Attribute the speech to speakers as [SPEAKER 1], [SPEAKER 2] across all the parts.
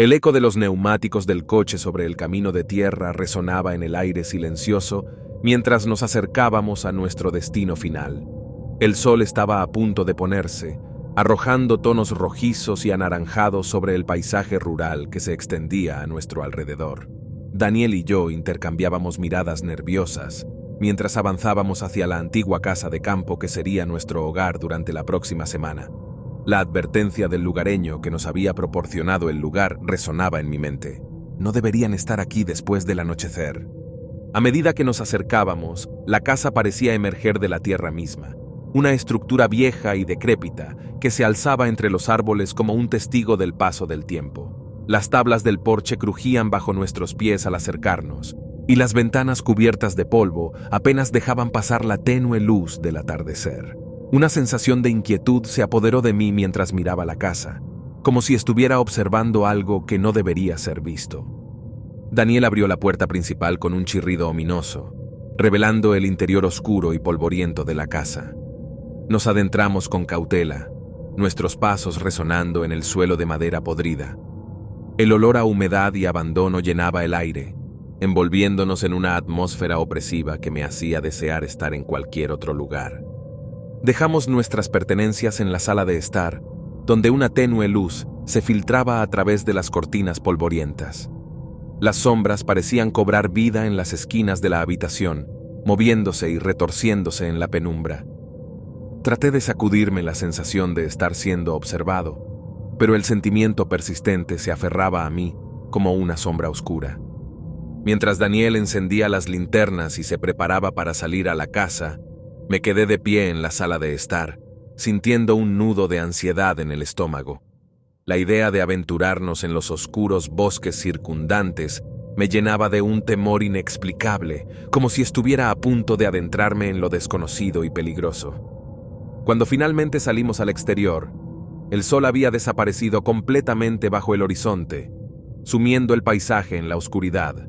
[SPEAKER 1] El eco de los neumáticos del coche sobre el camino de tierra resonaba en el aire silencioso mientras nos acercábamos a nuestro destino final. El sol estaba a punto de ponerse, arrojando tonos rojizos y anaranjados sobre el paisaje rural que se extendía a nuestro alrededor. Daniel y yo intercambiábamos miradas nerviosas mientras avanzábamos hacia la antigua casa de campo que sería nuestro hogar durante la próxima semana. La advertencia del lugareño que nos había proporcionado el lugar resonaba en mi mente. No deberían estar aquí después del anochecer. A medida que nos acercábamos, la casa parecía emerger de la tierra misma. Una estructura vieja y decrépita que se alzaba entre los árboles como un testigo del paso del tiempo. Las tablas del porche crujían bajo nuestros pies al acercarnos, y las ventanas cubiertas de polvo apenas dejaban pasar la tenue luz del atardecer. Una sensación de inquietud se apoderó de mí mientras miraba la casa, como si estuviera observando algo que no debería ser visto. Daniel abrió la puerta principal con un chirrido ominoso, revelando el interior oscuro y polvoriento de la casa. Nos adentramos con cautela, nuestros pasos resonando en el suelo de madera podrida. El olor a humedad y abandono llenaba el aire, envolviéndonos en una atmósfera opresiva que me hacía desear estar en cualquier otro lugar. Dejamos nuestras pertenencias en la sala de estar, donde una tenue luz se filtraba a través de las cortinas polvorientas. Las sombras parecían cobrar vida en las esquinas de la habitación, moviéndose y retorciéndose en la penumbra. Traté de sacudirme la sensación de estar siendo observado, pero el sentimiento persistente se aferraba a mí como una sombra oscura. Mientras Daniel encendía las linternas y se preparaba para salir a la casa, me quedé de pie en la sala de estar, sintiendo un nudo de ansiedad en el estómago. La idea de aventurarnos en los oscuros bosques circundantes me llenaba de un temor inexplicable, como si estuviera a punto de adentrarme en lo desconocido y peligroso. Cuando finalmente salimos al exterior, el sol había desaparecido completamente bajo el horizonte, sumiendo el paisaje en la oscuridad.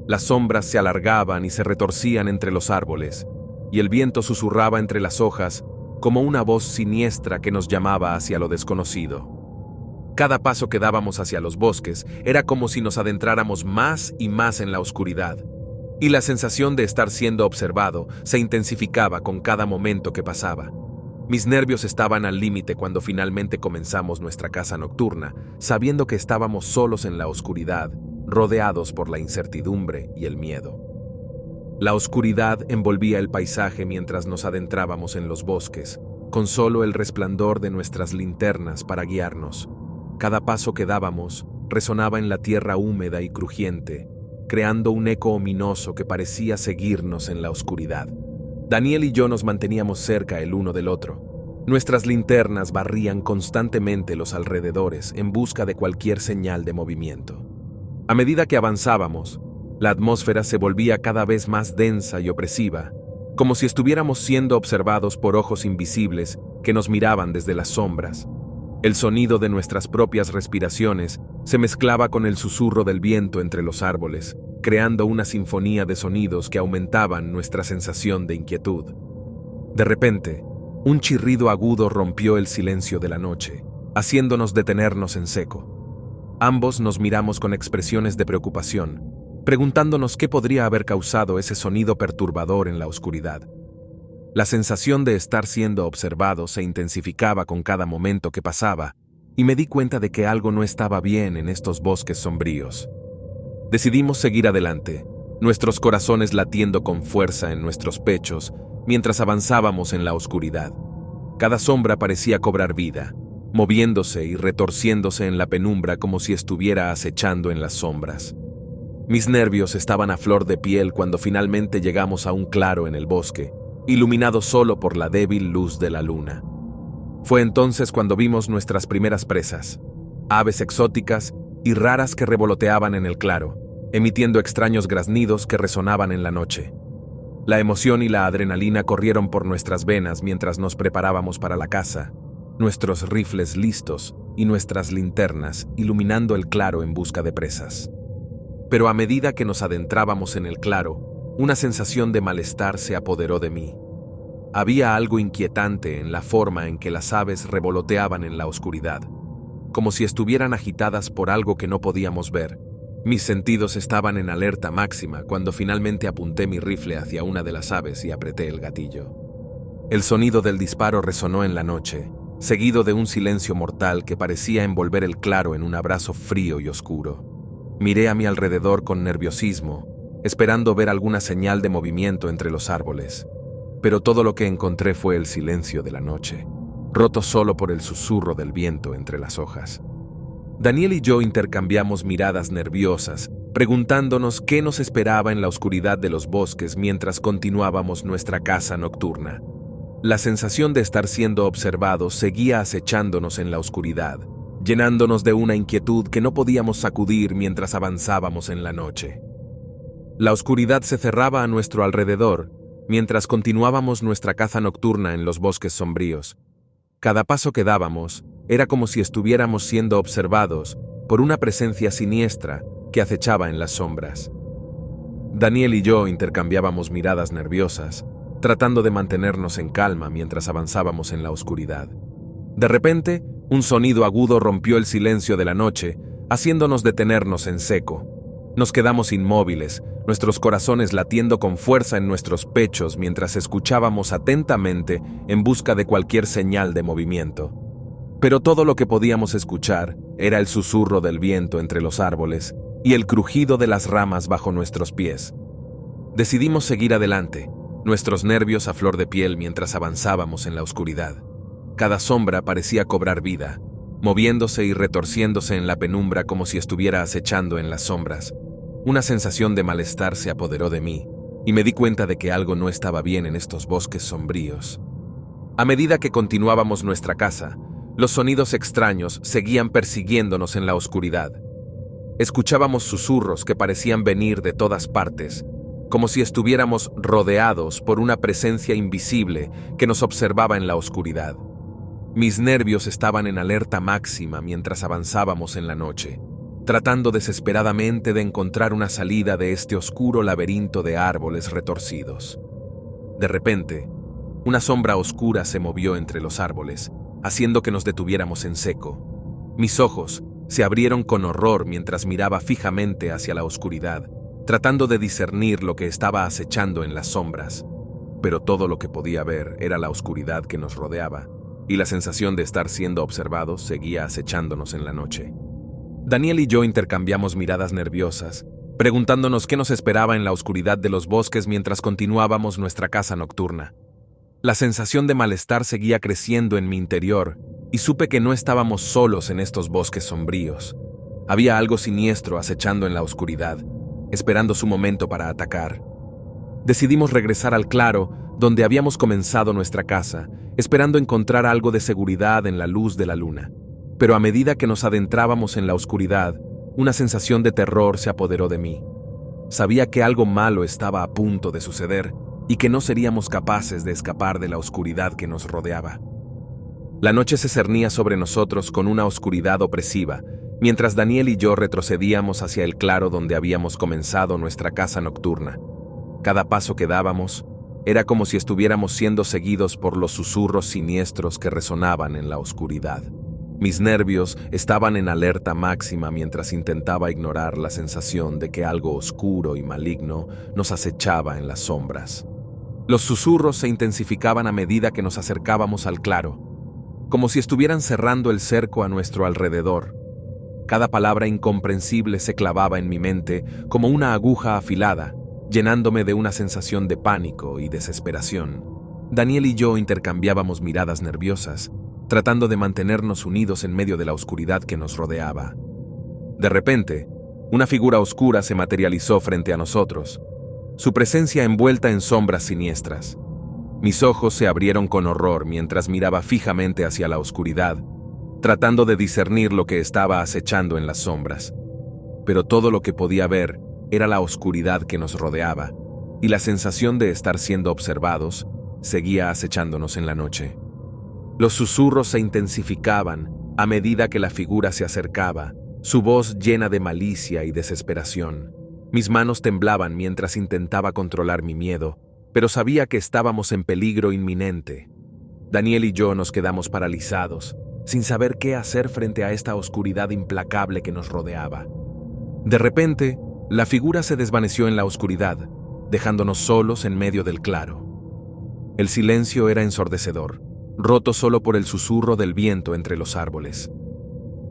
[SPEAKER 1] Las sombras se alargaban y se retorcían entre los árboles, y el viento susurraba entre las hojas como una voz siniestra que nos llamaba hacia lo desconocido. Cada paso que dábamos hacia los bosques era como si nos adentráramos más y más en la oscuridad, y la sensación de estar siendo observado se intensificaba con cada momento que pasaba. Mis nervios estaban al límite cuando finalmente comenzamos nuestra caza nocturna, sabiendo que estábamos solos en la oscuridad, rodeados por la incertidumbre y el miedo. La oscuridad envolvía el paisaje mientras nos adentrábamos en los bosques, con solo el resplandor de nuestras linternas para guiarnos. Cada paso que dábamos resonaba en la tierra húmeda y crujiente, creando un eco ominoso que parecía seguirnos en la oscuridad. Daniel y yo nos manteníamos cerca el uno del otro. Nuestras linternas barrían constantemente los alrededores en busca de cualquier señal de movimiento. A medida que avanzábamos, la atmósfera se volvía cada vez más densa y opresiva, como si estuviéramos siendo observados por ojos invisibles que nos miraban desde las sombras. El sonido de nuestras propias respiraciones se mezclaba con el susurro del viento entre los árboles, creando una sinfonía de sonidos que aumentaban nuestra sensación de inquietud. De repente, un chirrido agudo rompió el silencio de la noche, haciéndonos detenernos en seco. Ambos nos miramos con expresiones de preocupación, preguntándonos qué podría haber causado ese sonido perturbador en la oscuridad. La sensación de estar siendo observado se intensificaba con cada momento que pasaba, y me di cuenta de que algo no estaba bien en estos bosques sombríos. Decidimos seguir adelante, nuestros corazones latiendo con fuerza en nuestros pechos mientras avanzábamos en la oscuridad. Cada sombra parecía cobrar vida, moviéndose y retorciéndose en la penumbra como si estuviera acechando en las sombras. Mis nervios estaban a flor de piel cuando finalmente llegamos a un claro en el bosque, iluminado solo por la débil luz de la luna. Fue entonces cuando vimos nuestras primeras presas, aves exóticas y raras que revoloteaban en el claro, emitiendo extraños graznidos que resonaban en la noche. La emoción y la adrenalina corrieron por nuestras venas mientras nos preparábamos para la caza, nuestros rifles listos y nuestras linternas iluminando el claro en busca de presas. Pero a medida que nos adentrábamos en el claro, una sensación de malestar se apoderó de mí. Había algo inquietante en la forma en que las aves revoloteaban en la oscuridad. como si estuvieran agitadas por algo que no podíamos ver. Mis sentidos estaban en alerta máxima cuando finalmente apunté mi rifle hacia una de las aves y apreté el gatillo. El sonido del disparo resonó en la noche, seguido de un silencio mortal que parecía envolver el claro en un abrazo frío y oscuro. Miré a mi alrededor con nerviosismo, esperando ver alguna señal de movimiento entre los árboles, pero todo lo que encontré fue el silencio de la noche, roto solo por el susurro del viento entre las hojas. Daniel y yo intercambiamos miradas nerviosas, preguntándonos qué nos esperaba en la oscuridad de los bosques mientras continuábamos nuestra caza nocturna. La sensación de estar siendo observados seguía acechándonos en la oscuridad, llenándonos de una inquietud que no podíamos sacudir mientras avanzábamos en la noche. La oscuridad se cerraba a nuestro alrededor mientras continuábamos nuestra caza nocturna en los bosques sombríos. Cada paso que dábamos era como si estuviéramos siendo observados por una presencia siniestra que acechaba en las sombras. Daniel y yo intercambiábamos miradas nerviosas, tratando de mantenernos en calma mientras avanzábamos en la oscuridad. De repente, un sonido agudo rompió el silencio de la noche, haciéndonos detenernos en seco. Nos quedamos inmóviles, nuestros corazones latiendo con fuerza en nuestros pechos mientras escuchábamos atentamente en busca de cualquier señal de movimiento. Pero todo lo que podíamos escuchar era el susurro del viento entre los árboles y el crujido de las ramas bajo nuestros pies. Decidimos seguir adelante, nuestros nervios a flor de piel mientras avanzábamos en la oscuridad. Cada sombra parecía cobrar vida, moviéndose y retorciéndose en la penumbra como si estuviera acechando en las sombras. Una sensación de malestar se apoderó de mí, y me di cuenta de que algo no estaba bien en estos bosques sombríos. A medida que continuábamos nuestra caza, los sonidos extraños seguían persiguiéndonos en la oscuridad. Escuchábamos susurros que parecían venir de todas partes, como si estuviéramos rodeados por una presencia invisible que nos observaba en la oscuridad. Mis nervios estaban en alerta máxima mientras avanzábamos en la noche, tratando desesperadamente de encontrar una salida de este oscuro laberinto de árboles retorcidos. De repente, una sombra oscura se movió entre los árboles, haciendo que nos detuviéramos en seco. Mis ojos se abrieron con horror mientras miraba fijamente hacia la oscuridad, tratando de discernir lo que estaba acechando en las sombras. Pero todo lo que podía ver era la oscuridad que nos rodeaba, y la sensación de estar siendo observados seguía acechándonos en la noche. Daniel y yo intercambiamos miradas nerviosas, preguntándonos qué nos esperaba en la oscuridad de los bosques mientras continuábamos nuestra caza nocturna. La sensación de malestar seguía creciendo en mi interior, y supe que no estábamos solos en estos bosques sombríos. Había algo siniestro acechando en la oscuridad, esperando su momento para atacar. Decidimos regresar al claro donde habíamos comenzado nuestra caza, esperando encontrar algo de seguridad en la luz de la luna. Pero a medida que nos adentrábamos en la oscuridad, una sensación de terror se apoderó de mí. Sabía que algo malo estaba a punto de suceder y que no seríamos capaces de escapar de la oscuridad que nos rodeaba. La noche se cernía sobre nosotros con una oscuridad opresiva, mientras Daniel y yo retrocedíamos hacia el claro donde habíamos comenzado nuestra caza nocturna. Cada paso que dábamos era como si estuviéramos siendo seguidos por los susurros siniestros que resonaban en la oscuridad. Mis nervios estaban en alerta máxima mientras intentaba ignorar la sensación de que algo oscuro y maligno nos acechaba en las sombras. Los susurros se intensificaban a medida que nos acercábamos al claro, como si estuvieran cerrando el cerco a nuestro alrededor. Cada palabra incomprensible se clavaba en mi mente como una aguja afilada, llenándome de una sensación de pánico y desesperación. Daniel y yo intercambiábamos miradas nerviosas, tratando de mantenernos unidos en medio de la oscuridad que nos rodeaba. De repente, una figura oscura se materializó frente a nosotros, su presencia envuelta en sombras siniestras. Mis ojos se abrieron con horror mientras miraba fijamente hacia la oscuridad, tratando de discernir lo que estaba acechando en las sombras. Pero todo lo que podía ver era la oscuridad que nos rodeaba, y la sensación de estar siendo observados seguía acechándonos en la noche. Los susurros se intensificaban a medida que la figura se acercaba, su voz llena de malicia y desesperación. Mis manos temblaban mientras intentaba controlar mi miedo, pero sabía que estábamos en peligro inminente. Daniel y yo nos quedamos paralizados, sin saber qué hacer frente a esta oscuridad implacable que nos rodeaba. De repente, la figura se desvaneció en la oscuridad, dejándonos solos en medio del claro. El silencio era ensordecedor, roto solo por el susurro del viento entre los árboles.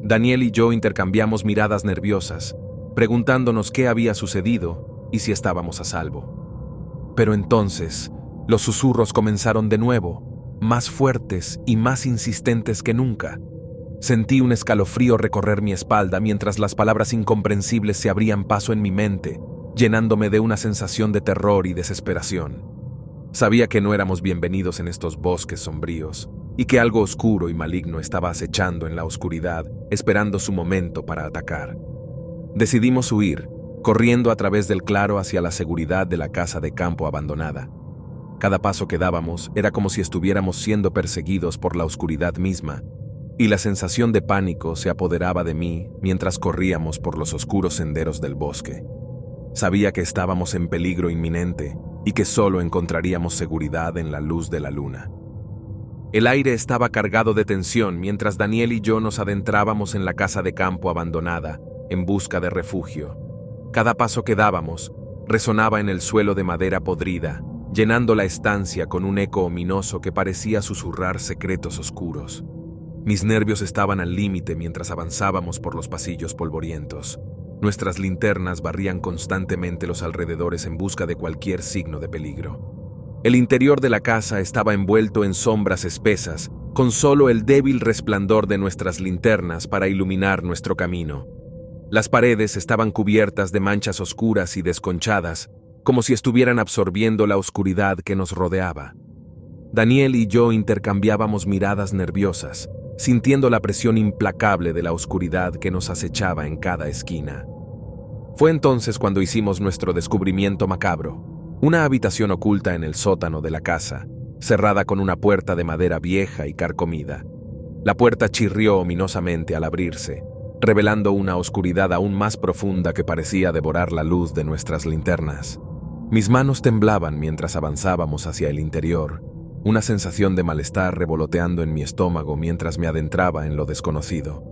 [SPEAKER 1] Daniel y yo intercambiamos miradas nerviosas, preguntándonos qué había sucedido y si estábamos a salvo. Pero entonces, los susurros comenzaron de nuevo, más fuertes y más insistentes que nunca. Sentí un escalofrío recorrer mi espalda mientras las palabras incomprensibles se abrían paso en mi mente, llenándome de una sensación de terror y desesperación. Sabía que no éramos bienvenidos en estos bosques sombríos, y que algo oscuro y maligno estaba acechando en la oscuridad, esperando su momento para atacar. Decidimos huir, corriendo a través del claro hacia la seguridad de la casa de campo abandonada. Cada paso que dábamos era como si estuviéramos siendo perseguidos por la oscuridad misma, y la sensación de pánico se apoderaba de mí mientras corríamos por los oscuros senderos del bosque. Sabía que estábamos en peligro inminente y que solo encontraríamos seguridad en la luz de la luna. El aire estaba cargado de tensión mientras Daniel y yo nos adentrábamos en la casa de campo abandonada, en busca de refugio. Cada paso que dábamos resonaba en el suelo de madera podrida, llenando la estancia con un eco ominoso que parecía susurrar secretos oscuros. Mis nervios estaban al límite mientras avanzábamos por los pasillos polvorientos. Nuestras linternas barrían constantemente los alrededores en busca de cualquier signo de peligro. El interior de la casa estaba envuelto en sombras espesas, con solo el débil resplandor de nuestras linternas para iluminar nuestro camino. Las paredes estaban cubiertas de manchas oscuras y desconchadas, como si estuvieran absorbiendo la oscuridad que nos rodeaba. Daniel y yo intercambiábamos miradas nerviosas, sintiendo la presión implacable de la oscuridad que nos acechaba en cada esquina. Fue entonces cuando hicimos nuestro descubrimiento macabro, una habitación oculta en el sótano de la casa, cerrada con una puerta de madera vieja y carcomida. La puerta chirrió ominosamente al abrirse, revelando una oscuridad aún más profunda que parecía devorar la luz de nuestras linternas. Mis manos temblaban mientras avanzábamos hacia el interior, una sensación de malestar revoloteando en mi estómago mientras me adentraba en lo desconocido.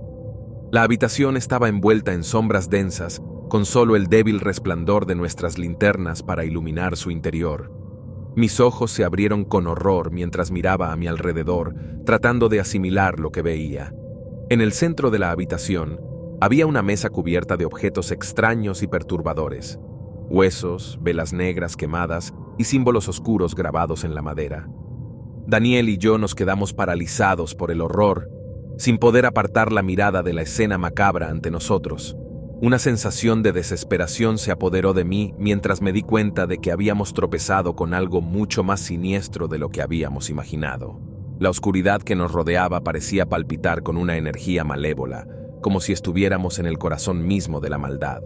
[SPEAKER 1] La habitación estaba envuelta en sombras densas, con solo el débil resplandor de nuestras linternas para iluminar su interior. Mis ojos se abrieron con horror mientras miraba a mi alrededor, tratando de asimilar lo que veía. En el centro de la habitación había una mesa cubierta de objetos extraños y perturbadores: huesos, velas negras quemadas y símbolos oscuros grabados en la madera. Daniel y yo nos quedamos paralizados por el horror, sin poder apartar la mirada de la escena macabra ante nosotros. Una sensación de desesperación se apoderó de mí mientras me di cuenta de que habíamos tropezado con algo mucho más siniestro de lo que habíamos imaginado. La oscuridad que nos rodeaba parecía palpitar con una energía malévola, como si estuviéramos en el corazón mismo de la maldad.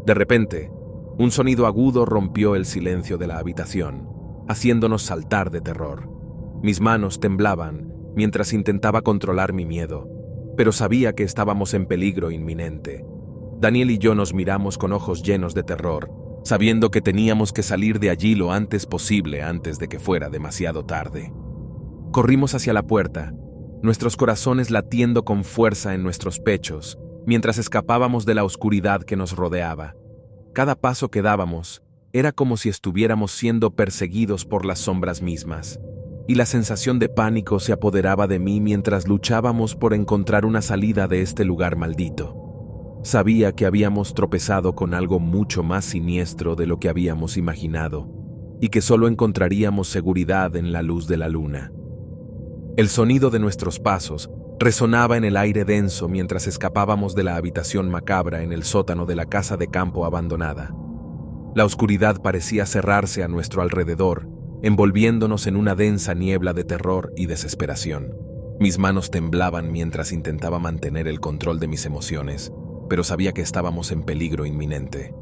[SPEAKER 1] De repente, un sonido agudo rompió el silencio de la habitación, haciéndonos saltar de terror. Mis manos temblaban mientras intentaba controlar mi miedo, pero sabía que estábamos en peligro inminente. Daniel y yo nos miramos con ojos llenos de terror, sabiendo que teníamos que salir de allí lo antes posible antes de que fuera demasiado tarde. Corrimos hacia la puerta, nuestros corazones latiendo con fuerza en nuestros pechos, mientras escapábamos de la oscuridad que nos rodeaba. Cada paso que dábamos era como si estuviéramos siendo perseguidos por las sombras mismas, y la sensación de pánico se apoderaba de mí mientras luchábamos por encontrar una salida de este lugar maldito. Sabía que habíamos tropezado con algo mucho más siniestro de lo que habíamos imaginado, y que solo encontraríamos seguridad en la luz de la luna. El sonido de nuestros pasos resonaba en el aire denso mientras escapábamos de la habitación macabra en el sótano de la casa de campo abandonada. La oscuridad parecía cerrarse a nuestro alrededor, envolviéndonos en una densa niebla de terror y desesperación. Mis manos temblaban mientras intentaba mantener el control de mis emociones, pero sabía que estábamos en peligro inminente.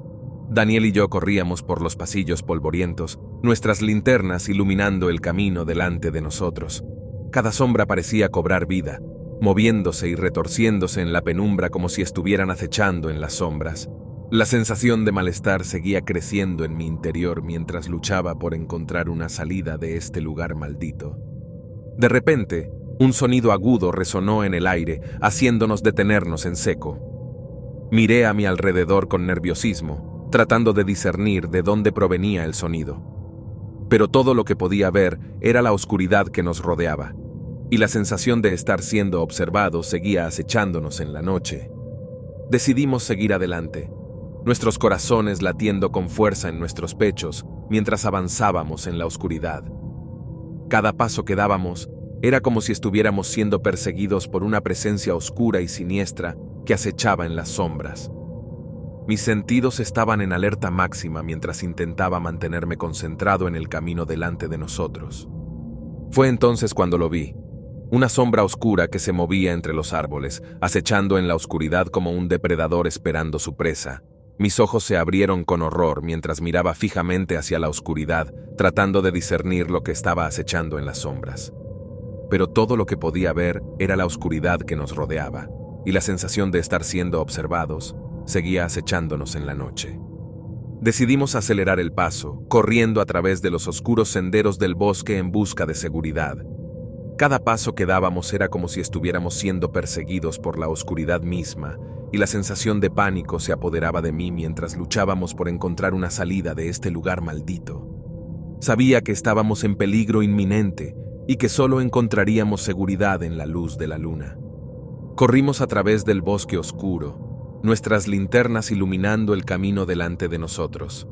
[SPEAKER 1] Daniel y yo corríamos por los pasillos polvorientos, nuestras linternas iluminando el camino delante de nosotros. Cada sombra parecía cobrar vida, moviéndose y retorciéndose en la penumbra como si estuvieran acechando en las sombras. La sensación de malestar seguía creciendo en mi interior mientras luchaba por encontrar una salida de este lugar maldito. De repente, Un sonido agudo resonó en el aire, haciéndonos detenernos en seco. Miré a mi alrededor con nerviosismo, tratando de discernir de dónde provenía el sonido. Pero todo lo que podía ver era la oscuridad que nos rodeaba, y la sensación de estar siendo observados seguía acechándonos en la noche. Decidimos seguir adelante, nuestros corazones latiendo con fuerza en nuestros pechos mientras avanzábamos en la oscuridad. Cada paso que dábamos era como si estuviéramos siendo perseguidos por una presencia oscura y siniestra que acechaba en las sombras. Mis sentidos estaban en alerta máxima mientras intentaba mantenerme concentrado en el camino delante de nosotros. Fue entonces cuando lo vi, una sombra oscura que se movía entre los árboles, acechando en la oscuridad como un depredador esperando su presa. Mis ojos se abrieron con horror mientras miraba fijamente hacia la oscuridad, tratando de discernir lo que estaba acechando en las sombras. Pero todo lo que podía ver era la oscuridad que nos rodeaba, y la sensación de estar siendo observados seguía acechándonos en la noche. Decidimos acelerar el paso, corriendo a través de los oscuros senderos del bosque en busca de seguridad. Cada paso que dábamos era como si estuviéramos siendo perseguidos por la oscuridad misma, y la sensación de pánico se apoderaba de mí mientras luchábamos por encontrar una salida de este lugar maldito. Sabía que estábamos en peligro inminente y que solo encontraríamos seguridad en la luz de la luna. Corrimos a través del bosque oscuro, nuestras linternas iluminando el camino delante de nosotros.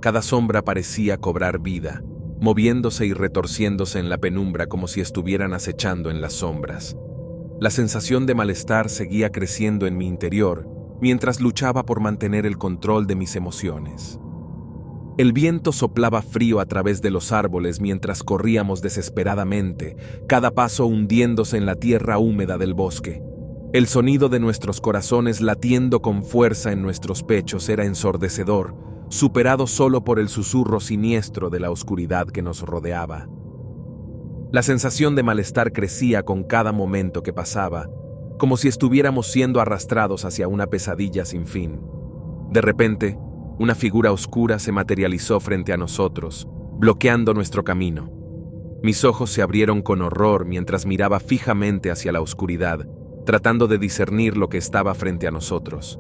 [SPEAKER 1] Cada sombra parecía cobrar vida, moviéndose y retorciéndose en la penumbra como si estuvieran acechando en las sombras. La sensación de malestar seguía creciendo en mi interior mientras luchaba por mantener el control de mis emociones. El viento soplaba frío a través de los árboles mientras corríamos desesperadamente, cada paso hundiéndose en la tierra húmeda del bosque. El sonido de nuestros corazones latiendo con fuerza en nuestros pechos era ensordecedor, superado solo por el susurro siniestro de la oscuridad que nos rodeaba. La sensación de malestar crecía con cada momento que pasaba, como si estuviéramos siendo arrastrados hacia una pesadilla sin fin. De repente, una figura oscura se materializó frente a nosotros, bloqueando nuestro camino. Mis ojos se abrieron con horror mientras miraba fijamente hacia la oscuridad, tratando de discernir lo que estaba frente a nosotros.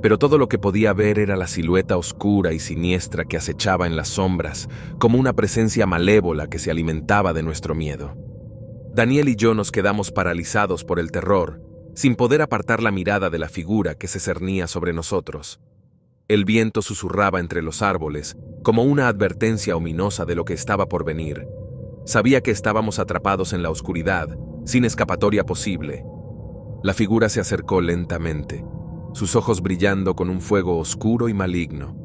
[SPEAKER 1] Pero todo lo que podía ver era la silueta oscura y siniestra que acechaba en las sombras, como una presencia malévola que se alimentaba de nuestro miedo. Daniel y yo nos quedamos paralizados por el terror, sin poder apartar la mirada de la figura que se cernía sobre nosotros. El viento susurraba entre los árboles, como una advertencia ominosa de lo que estaba por venir. Sabía que estábamos atrapados en la oscuridad, sin escapatoria posible. La figura se acercó lentamente, sus ojos brillando con un fuego oscuro y maligno.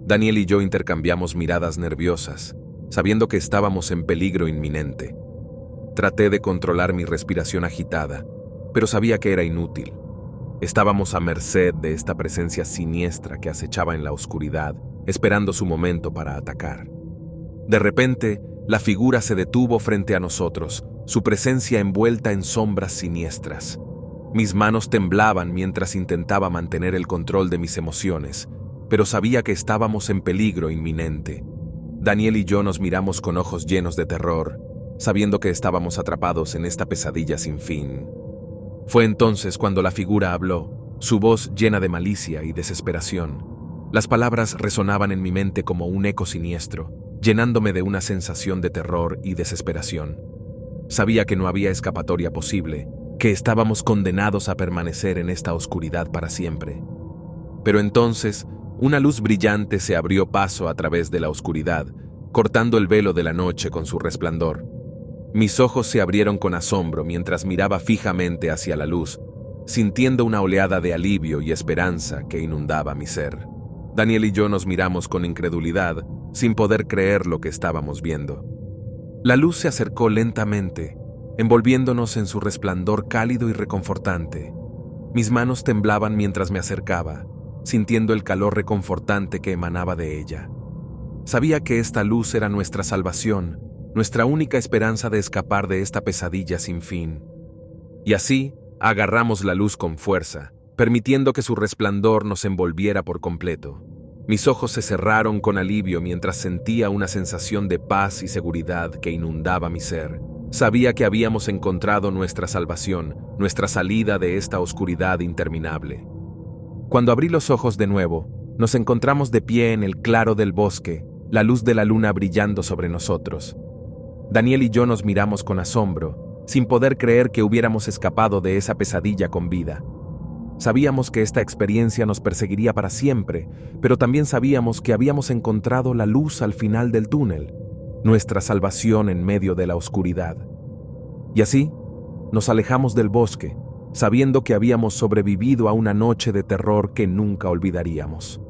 [SPEAKER 1] Daniel y yo intercambiamos miradas nerviosas, sabiendo que estábamos en peligro inminente. Traté de controlar mi respiración agitada, pero sabía que era inútil. Estábamos a merced de esta presencia siniestra que acechaba en la oscuridad, esperando su momento para atacar. De repente, la figura se detuvo frente a nosotros, su presencia envuelta en sombras siniestras. Mis manos temblaban mientras intentaba mantener el control de mis emociones, pero sabía que estábamos en peligro inminente. Daniel y yo nos miramos con ojos llenos de terror, sabiendo que estábamos atrapados en esta pesadilla sin fin. Fue entonces cuando la figura habló, su voz llena de malicia y desesperación. Las palabras resonaban en mi mente como un eco siniestro, llenándome de una sensación de terror y desesperación. Sabía que no había escapatoria posible, que estábamos condenados a permanecer en esta oscuridad para siempre. Pero entonces, una luz brillante se abrió paso a través de la oscuridad, cortando el velo de la noche con su resplandor. Mis ojos se abrieron con asombro mientras miraba fijamente hacia la luz, sintiendo una oleada de alivio y esperanza que inundaba mi ser. Daniel y yo nos miramos con incredulidad, sin poder creer lo que estábamos viendo. La luz se acercó lentamente, envolviéndonos en su resplandor cálido y reconfortante. Mis manos temblaban mientras me acercaba, sintiendo el calor reconfortante que emanaba de ella. Sabía que esta luz era nuestra salvación, nuestra única esperanza de escapar de esta pesadilla sin fin. Y así, agarramos la luz con fuerza, permitiendo que su resplandor nos envolviera por completo. Mis ojos se cerraron con alivio mientras sentía una sensación de paz y seguridad que inundaba mi ser. Sabía que habíamos encontrado nuestra salvación, nuestra salida de esta oscuridad interminable. Cuando abrí los ojos de nuevo, nos encontramos de pie en el claro del bosque, la luz de la luna brillando sobre nosotros. Daniel y yo nos miramos con asombro, sin poder creer que hubiéramos escapado de esa pesadilla con vida. Sabíamos que esta experiencia nos perseguiría para siempre, pero también sabíamos que habíamos encontrado la luz al final del túnel, nuestra salvación en medio de la oscuridad. Y así, nos alejamos del bosque, sabiendo que habíamos sobrevivido a una noche de terror que nunca olvidaríamos.